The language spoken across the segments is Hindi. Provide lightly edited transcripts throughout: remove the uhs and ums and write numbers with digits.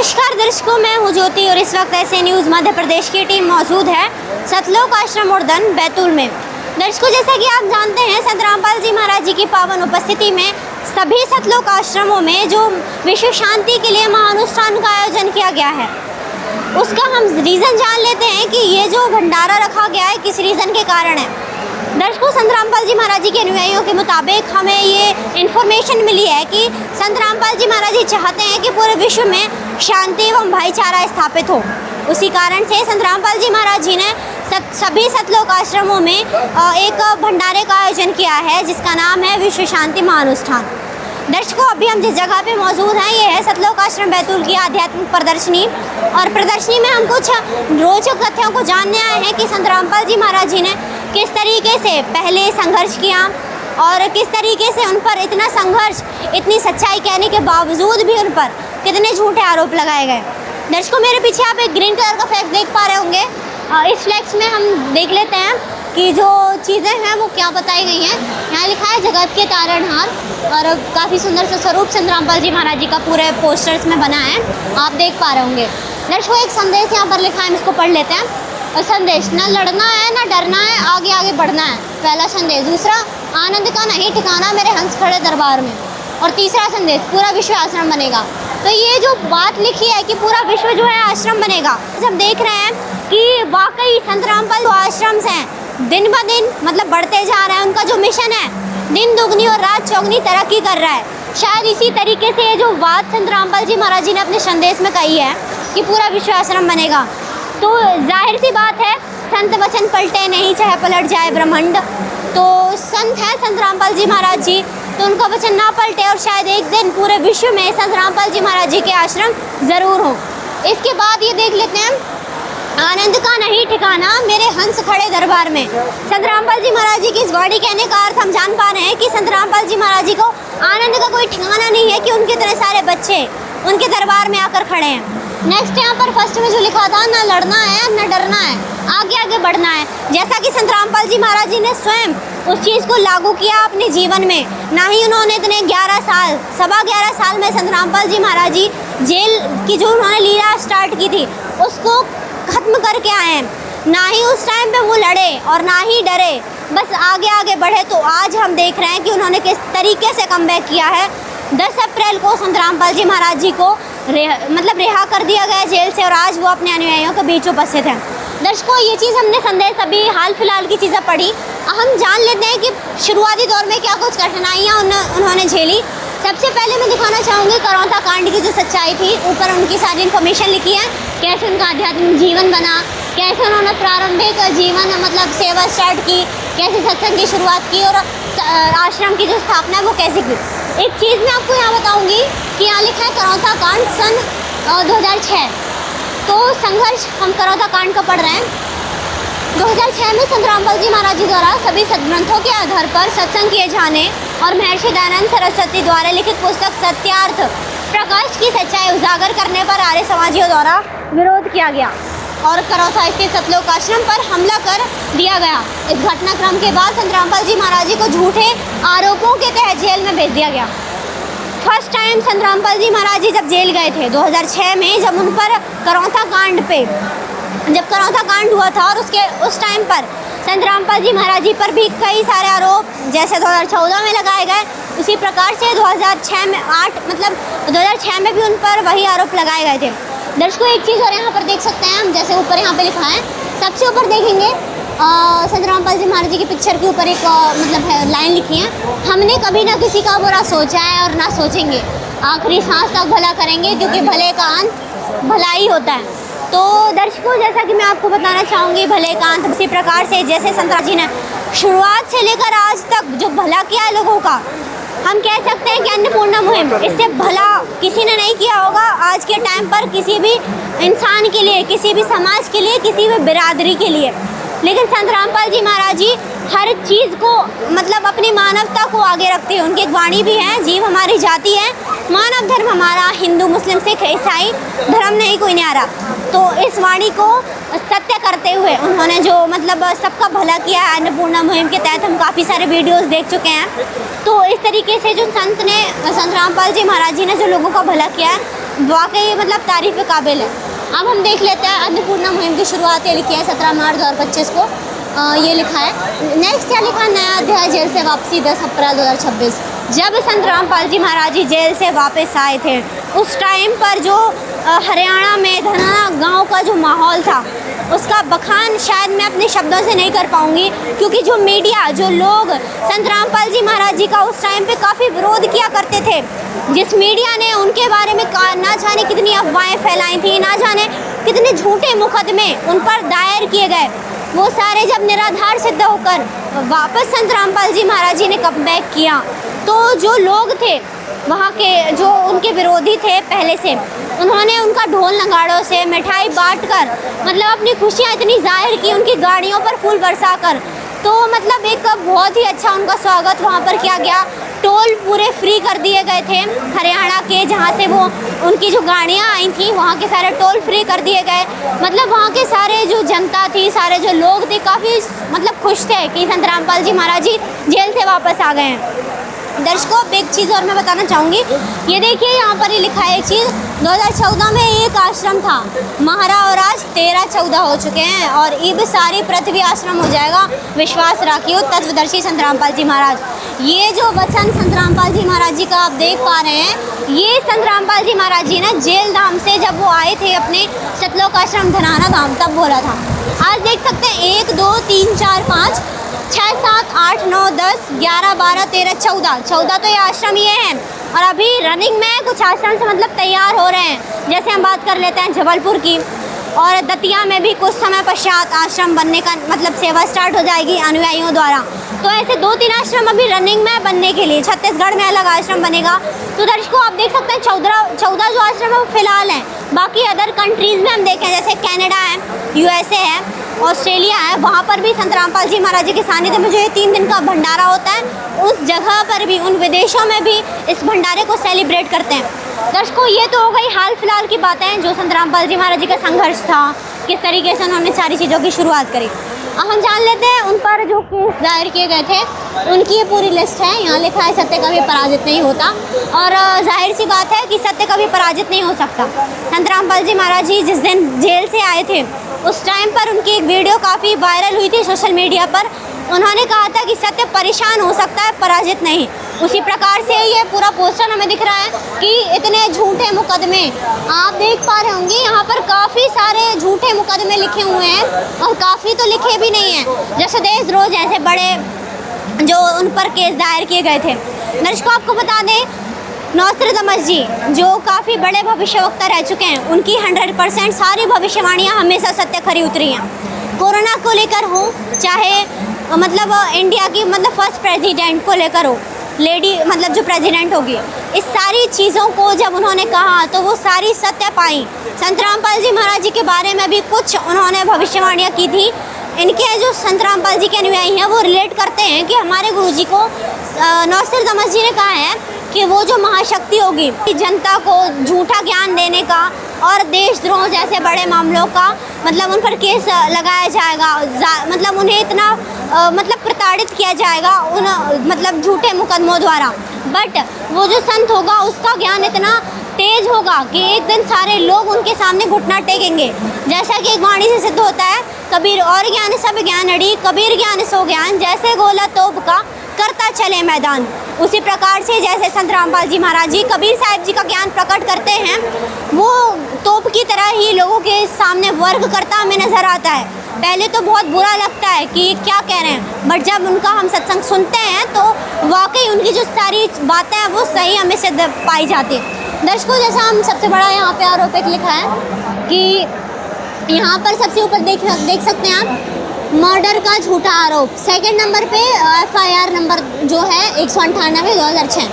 नमस्कार दर्शकों, मैं हूँ ज्योति और इस वक्त ऐसे न्यूज़ मध्य प्रदेश की टीम मौजूद है सतलोक आश्रम उड़दन बैतूल में। दर्शकों, जैसा कि आप जानते हैं, संत रामपाल जी महाराज जी की पावन उपस्थिति में सभी सतलोक आश्रमों में जो विश्व शांति के लिए महाअनुष्ठान का आयोजन किया गया है, उसका हम रीज़न जान लेते हैं कि ये जो भंडारा रखा गया है किस रीज़न के कारण है। दर्शकों, संत रामपाल जी महाराज जी के अनुयायियों के मुताबिक हमें ये इन्फॉर्मेशन मिली है कि संत रामपाल जी महाराज जी चाहते हैं कि पूरे विश्व में शांति एवं भाईचारा स्थापित हो। उसी कारण से संत रामपाल जी महाराज जी ने सभी सतलोक आश्रमों में एक भंडारे का आयोजन किया है, जिसका नाम है विश्व शांति महाअनुष्ठान। दर्शकों, अभी हम जिस जगह पे मौजूद हैं, ये है सतलोक आश्रम बैतूल की आध्यात्मिक प्रदर्शनी। और प्रदर्शनी में हम कुछ रोचक तथ्यों को जानने आए हैं कि संत रामपाल जी महाराज जी ने किस तरीके से पहले संघर्ष किया और किस तरीके से उन पर इतना संघर्ष, इतनी सच्चाई कहने के बावजूद भी उन पर कितने झूठे आरोप लगाए गए। दर्शकों, मेरे पीछे आप एक ग्रीन कलर का फ्लैक्स देख पा रहे होंगे। इस फ्लैक्स में हम देख लेते हैं कि जो चीज़ें हैं वो क्या बताई गई हैं। यहाँ लिखा है जगत के तारणहार, और काफ़ी सुंदर सा स्वरूप संत रामपाल जी महाराज जी का पूरे पोस्टर्स में बना है, आप देख पा रहे होंगे। दर्शकों, एक संदेश यहाँ पर लिखा है, हम इसको पढ़ लेते हैं। और संदेश: ना लड़ना है ना डरना है, आगे आगे बढ़ना है, पहला संदेश। दूसरा, आनंद का नहीं ठिकाना मेरे हंस खड़े दरबार में। और तीसरा संदेश, पूरा विश्व आश्रम बनेगा। तो ये जो बात लिखी है कि पूरा विश्व जो है आश्रम बनेगा, जब देख रहे हैं कि वाकई संत रामपाल जो आश्रम हैं दिन ब दिन मतलब बढ़ते जा रहे हैं। उनका जो मिशन है दिन दुगनी और रात चौगनी तरक्की कर रहा है। शायद इसी तरीके से ये जो बात संत रामपाल जी महाराज जी ने अपने संदेश में कही है कि पूरा विश्व आश्रम बनेगा, तो जाहिर सी बात है संत वचन पलटे नहीं, चाहे पलट जाए ब्रह्मांड। तो संत है संत रामपाल जी महाराज जी, तो उनका वचन ना पलटे और शायद एक दिन पूरे विश्व में संत रामपाल जी महाराज जी के आश्रम ज़रूर हों। इसके बाद ये देख लेते हैं, आनंद का नहीं ठिकाना मेरे हंस खड़े दरबार में। संत रामपाल जी महाराज जी की इस वाणी कहने का अर्थ हम जान पा रहे हैं कि संत रामपाल जी महाराज जी को आनंद का कोई ठिकाना नहीं है कि उनके इतने सारे बच्चे उनके दरबार में आकर खड़े हैं। नेक्स्ट यहाँ पर फर्स्ट में जो लिखा था, ना लड़ना है ना डरना है, आगे आगे बढ़ना है। जैसा कि संत रामपाल जी महाराज जी ने स्वयं उस चीज़ को लागू किया अपने जीवन में। ना ही उन्होंने इतने 11 साल में संत रामपाल जी महाराज जी जेल की जो उन्होंने लीला स्टार्ट की थी उसको ख़त्म करके आए हैं। ना ही उस टाइम पे वो लड़े और ना ही डरे, बस आगे आगे बढ़े। तो आज हम देख रहे हैं कि उन्होंने किस तरीके से कमबैक किया है। 10 अप्रैल को संत रामपाल जी महाराज जी को रिहा कर दिया गया जेल से, और आज वो अपने अनुयायियों के बीच उपस्थित हैं। दर्शकों, ये चीज़ हमने संदेश अभी हाल फिलहाल की चीज़ें पढ़ी। हम जान लेते हैं कि शुरुआती दौर में क्या कुछ कठिनाइयाँ उन्होंने झेली। सबसे पहले मैं दिखाना चाहूँगी करौंथा कांड की जो सच्चाई थी, ऊपर उनकी सारी इन्फॉर्मेशन लिखी है, कैसे उनका आध्यात्मिक जीवन बना, कैसे उन्होंने प्रारंभिक जीवन मतलब सेवा स्टार्ट की, कैसे सत्संग की शुरुआत की और आश्रम की जो स्थापना है वो कैसे की। एक चीज़ मैं आपको यहाँ बताऊँगी कि यहाँ लिखा है करौंथा कांड सन 2006। तो संघर्ष हम करौंथा कांड का पढ़ रहे हैं। 2006 में संत रामपाल जी महाराज जी द्वारा सभी सद्ग्रंथों के आधार पर सत्संग किए जाने और महर्षि दयानंद सरस्वती द्वारा लिखित पुस्तक सत्यार्थ प्रकाश की सच्चाई उजागर करने पर आर्य समाजियों द्वारा विरोध किया गया और करौथा स्थित सतलोक आश्रम पर हमला कर दिया गया। इस घटनाक्रम के बाद संत रामपाल जी महाराज जी को झूठे आरोपों के तहत जेल में भेज दिया गया। फर्स्ट टाइम संत रामपाल जी महाराज जी जब जेल गए थे 2006 में, जब उन पर करौंथा कांड हुआ था, और उस टाइम पर संत रामपाल जी महाराज जी पर भी कई सारे आरोप जैसे 2014 में लगाए गए, उसी प्रकार से 2006 में भी उन पर वही आरोप लगाए गए थे। दर्शकों, एक चीज़ और यहाँ पर देख सकते हैं हम, जैसे ऊपर यहाँ पे लिखा है, सबसे ऊपर देखेंगे संत रामपाल जी महाराज जी की पिक्चर के ऊपर एक लाइन लिखी है, हमने कभी ना किसी का बुरा सोचा है और ना सोचेंगे, आखिरी सांस तक भला करेंगे क्योंकि भले का अंत भला ही होता है। तो दर्शकों, जैसा कि मैं आपको बताना चाहूँगी, भले का अंत इसी प्रकार से जैसे संत जी ने शुरुआत से लेकर आज तक जो भला किया है लोगों का, हम कह सकते हैं कि अन्नपूर्णा मुहिम, इससे भला किसी ने नहीं किया होगा आज के टाइम पर किसी भी इंसान के लिए, किसी भी समाज के लिए, किसी भी बिरादरी के लिए। लेकिन संत रामपाल जी महाराज जी हर चीज़ को मतलब अपनी मानवता को आगे रखते हैं। उनकी एक वाणी भी है, जीव हमारी जाति है, मानव धर्म हमारा, हिंदू मुस्लिम सिख ईसाई धर्म नहीं कोई न्यारा। तो इस वाणी को सत्य करते हुए उन्होंने जो मतलब सबका भला किया है। अन्नपूर्णा मुहिम के तहत हम काफ़ी सारे वीडियोस देख चुके हैं। तो इस तरीके से जो संत रामपाल जी महाराज जी ने जो लोगों का भला किया है, वाकई मतलब तारीफ़ के काबिल है। अब हम देख लेते हैं अन्नपूर्णा मुहिम की शुरुआत ये लिखी है 17 मार्च 2025 को। ये लिखा है। नेक्स्ट क्या लिखा है, नया अध्याय जेल से वापसी 10 अप्रैल 2026। जब संत रामपाल जी महाराज जी जेल से वापस आए थे उस टाइम पर जो हरियाणा में धनाना गांव का जो माहौल था उसका बखान शायद मैं अपने शब्दों से नहीं कर पाऊंगी, क्योंकि जो मीडिया, जो लोग संत रामपाल जी महाराज जी का उस टाइम पे काफ़ी विरोध किया करते थे, जिस मीडिया ने उनके बारे में ना जाने कितनी अफवाहें फैलाई थी, ना जाने कितने झूठे मुकदमे उन पर दायर किए गए, वो सारे जब निराधार सिद्ध होकर वापस संत रामपाल जी महाराज जी ने कमबैक किया तो जो लोग थे वहाँ के, जो उनके विरोधी थे पहले से, उन्होंने उनका ढोल नगाड़ों से मिठाई बांटकर मतलब अपनी खुशियाँ इतनी जाहिर की, उनकी गाड़ियों पर फूल बरसाकर। तो मतलब एक बहुत ही अच्छा उनका स्वागत वहाँ पर किया गया। टोल पूरे फ्री कर दिए गए थे हरियाणा के, जहाँ से वो उनकी जो गाड़ियाँ आई थी वहाँ के सारे टोल फ्री कर दिए गए। मतलब वहाँ के सारे जो जनता थी, सारे जो लोग थे काफ़ी मतलब खुश थे कि संत रामपाल जी महाराज जी जेल से वापस आ गए हैं। दर्शकों अब एक चीज़ और मैं बताना चाहूँगी, ये देखिए यहाँ पर ही लिखा है एक चीज़, 2014 में एक आश्रम था महारा और आज 13-14 हो चुके हैं और इब सारी पृथ्वी आश्रम हो जाएगा, विश्वास रखियो तत्वदर्शी संत रामपाल जी महाराज। ये जो वचन संत रामपाल जी महाराज जी का आप देख पा रहे हैं, ये संत रामपाल जी महाराज जी ने जेल धाम से जब वो आए थे अपने सतलोक आश्रम धनाना धाम तब बोला था। आज देख सकते हैं 1 2 3 4 5 6 7 8 9 10 11 12 13 14 तो ये आश्रम ये हैं और अभी रनिंग में कुछ आश्रम से मतलब तैयार हो रहे हैं। जैसे हम बात कर लेते हैं जबलपुर की, और दतिया में भी कुछ समय पश्चात आश्रम बनने का मतलब सेवा स्टार्ट हो जाएगी अनुयायियों द्वारा। तो ऐसे 2-3 आश्रम अभी रनिंग में बनने के लिए, छत्तीसगढ़ में अलग आश्रम बनेगा। तो दर्शकों आप देख सकते हैं 14 जो आश्रम है वो फिलहाल हैं। बाकी अदर कंट्रीज़ में हम देखें जैसे कनाडा है, USA है, ऑस्ट्रेलिया है, वहाँ पर भी संत रामपाल जी महाराज जी के सानिध्य में जो ये 3 दिन का भंडारा होता है, उस जगह पर भी, उन विदेशों में भी इस भंडारे को सेलिब्रेट करते हैं। दर्शकों ये तो हो गई हाल फिलहाल की बातें, जो संत रामपाल जी महाराज जी का संघर्ष था, किस तरीके से उन्होंने सारी चीज़ों की शुरुआत करी। अब हम जान लेते हैं उन पर जो केस दायर किए गए थे उनकी ये पूरी लिस्ट है। यहाँ लिखा है सत्य कभी पराजित नहीं होता, और जाहिर सी बात है कि सत्य कभी पराजित नहीं हो सकता। संत रामपाल जी महाराज जी जिस दिन जेल से आए थे उस टाइम पर उनकी एक वीडियो काफ़ी वायरल हुई थी सोशल मीडिया पर। उन्होंने कहा था कि सत्य परेशान हो सकता है, पराजित नहीं। उसी प्रकार से ये पूरा पोस्टर हमें दिख रहा है कि इतने झूठे मुकदमे आप देख पा रहे होंगे, यहाँ पर काफ़ी सारे झूठे मुकदमे लिखे हुए हैं और काफ़ी तो लिखे भी नहीं हैं, जैसे देशद्रोह जैसे बड़े जो उन पर केस दायर किए गए थे। दर्शकों आपको बता दें, नोस्ट्राडामस जी जो काफ़ी बड़े भविष्यवक्ता रह चुके हैं, उनकी 100% सारी भविष्यवाणियाँ हमेशा सत्य खरी उतरी हैं। कोरोना को लेकर हो, चाहे मतलब इंडिया की मतलब फर्स्ट प्रेसिडेंट को लेकर हो, लेडी मतलब जो प्रेसिडेंट होगी, इस सारी चीज़ों को जब उन्होंने कहा तो वो सारी सत्य पाई। संत रामपाल जी महाराज जी के बारे में भी कुछ उन्होंने भविष्यवाणियाँ की थी। इनके जो संत रामपाल जी के अनुयायी हैं वो रिलेट करते हैं कि हमारे गुरुजी को नोस्ट्राडामस जी ने कहा है कि वो जो महाशक्ति होगी जनता को झूठा ज्ञान देने का और देशद्रोह जैसे बड़े मामलों का मतलब उन पर केस लगाया जाएगा, मतलब उन्हें इतना मतलब प्रताड़ित किया जाएगा उन मतलब झूठे मुकदमों द्वारा। बट वो जो संत होगा उसका ज्ञान इतना तेज होगा कि एक दिन सारे लोग उनके सामने घुटना टेकेंगे। जैसा कि एक वाणी से सिद्ध होता है, कबीर और ज्ञान सब ज्ञान अड़ी, कबीर ज्ञान सो ज्ञान, जैसे गोला तोप का करता चले मैदान। उसी प्रकार से जैसे संत रामपाल जी महाराज जी कबीर साहिब जी का ज्ञान प्रकट करते हैं, वो तोप की तरह ही लोगों के सामने वर्ग करता हमें नज़र आता है। पहले तो बहुत बुरा लगता है कि क्या कह रहे हैं, बट जब उनका हम सत्संग सुनते हैं तो वाकई उनकी जो सारी बातें हैं वो सही हमें सिद्ध पाई जाती। दर्शकों जैसा हम सबसे बड़ा यहाँ पे आरोप एक लिखा है कि यहाँ पर सबसे ऊपर देख सकते हैं आप, मर्डर का झूठा आरोप। सेकंड नंबर पे FIR नंबर जो है 198/2006,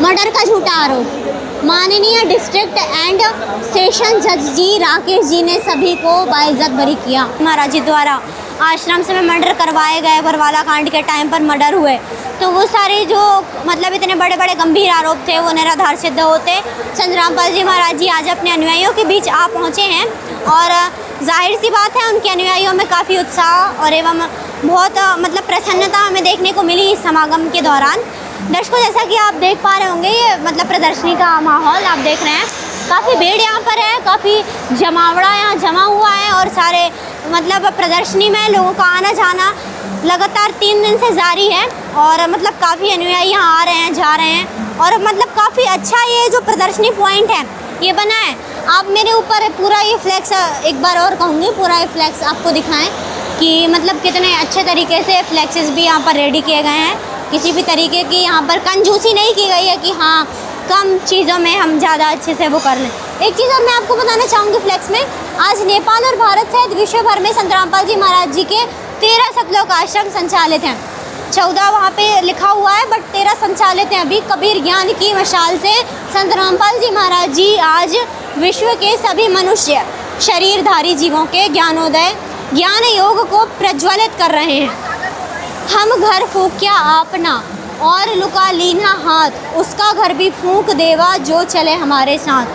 मर्डर का झूठा आरोप। माननीय डिस्ट्रिक्ट एंड सेशन जज जी राकेश जी ने सभी को बाइज्जत बरी किया। महाराज जी द्वारा आश्रम से मर्डर करवाए गए, बरवाला कांड के टाइम पर मर्डर हुए, तो वो सारे जो मतलब इतने बड़े बड़े गंभीर आरोप थे वो निराधार सिद्ध होते। संत रामपाल जी महाराज जी आज अपने अनुयायियों के बीच आ पहुँचे हैं और जाहिर सी बात है उनके अनुयायियों में काफ़ी उत्साह और एवं बहुत मतलब प्रसन्नता हमें देखने को मिली इस समागम के दौरान। दर्शकों जैसा कि आप देख पा रहे होंगे, ये मतलब प्रदर्शनी का माहौल आप देख रहे हैं, काफ़ी भीड़ यहाँ पर है, काफ़ी जमावड़ा यहाँ जमा हुआ है और सारे मतलब प्रदर्शनी में लोगों का आना जाना लगातार 3 दिन से जारी है और मतलब काफ़ी अनुयायी यहाँ आ रहे हैं, जा रहे हैं और मतलब काफ़ी अच्छा ये जो प्रदर्शनी पॉइंट है ये बना है। आप मेरे ऊपर पूरा ये फ्लैक्स एक बार और कहूँगी, पूरा ये फ्लैक्स आपको दिखाएं कि मतलब कितने अच्छे तरीके से फ्लैक्सेस भी यहाँ पर रेडी किए गए हैं। किसी भी तरीके की यहाँ पर कंजूसी नहीं की गई है कि हाँ कम चीज़ों में हम ज़्यादा अच्छे से वो कर लें। एक चीज़ और मैं आपको बताना चाहूँगी फ्लैक्स में, आज नेपाल और भारत सहित विश्व भर में संत रामपाल जी महाराज जी के 13 सतलोक आश्रम संचालित हैं। 14 वहाँ पे लिखा हुआ है बट 13 संचालित हैं अभी। कबीर ज्ञान की मशाल से संत रामपाल जी महाराज जी आज विश्व के सभी मनुष्य शरीरधारी जीवों के ज्ञानोदय ज्ञान योग को प्रज्वलित कर रहे हैं। हम घर फूंक्या आपना और लुका लीना हाथ, उसका घर भी फूंक देवा जो चले हमारे साथ।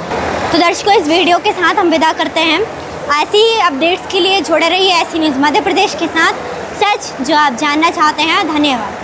तो दर्शकों, इस वीडियो के साथ हम विदा करते हैं। ऐसी अपडेट्स के लिए जुड़े रहिए ऐसी न्यूज़ मध्य प्रदेश के साथ, सच जो आप जानना चाहते हैं। धन्यवाद।